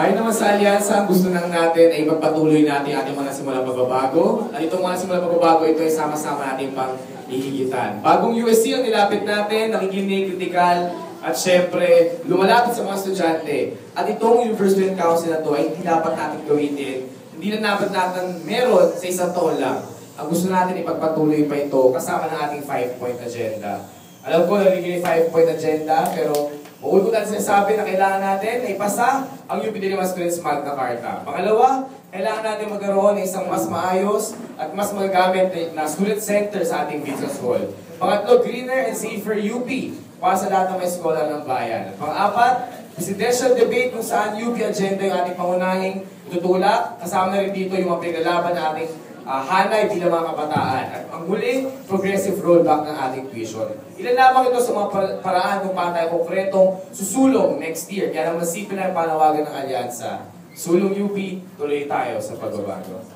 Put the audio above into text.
Ayon naman sa alyansa, gusto lang natin ay magpatuloy natin ating mga simulang pagbabago. At itong mga simulang pagbabago, ito ay sama-sama natin pang hihigitan. Bagong USC ang nilapit natin, nakikinig, kritikal, at syempre, lumalapit sa mga estudyante. At itong Universal Student Council na ito ay hindi dapat natin gawin. Hindi na dapat natin meron sa isang taon lang. Ang gusto natin ipagpatuloy pa ito kasama ng ating 5-point agenda. Alam ko, narinig yung 5-point agenda, pero uul ko natin sinasabi na kailangan natin na ipasa ang UP Diliman Students Magna Carta. Pangalawa, kailangan natin magkaroon ng isang mas maayos at mas magagamit na student center sa ating business hall. Pangatlo, greener and safer UP para sa lahat ng mga eskola ng bayan. At pang-apat, presidential debate kung saan UP agenda yung ating pangunahing tutulak. Kasama na rin dito yung mga pinaglalaban na ating hanay bilang mga kabataan. At ang huli, progressive rollback ng ating tuition. Ilan lamang ito sa mga paraan kung paano tayo konkretong susulong next year. Kaya naman sipin na ang panawagan ng alyansa. Sulong UP, tuloy tayo sa pagbabago.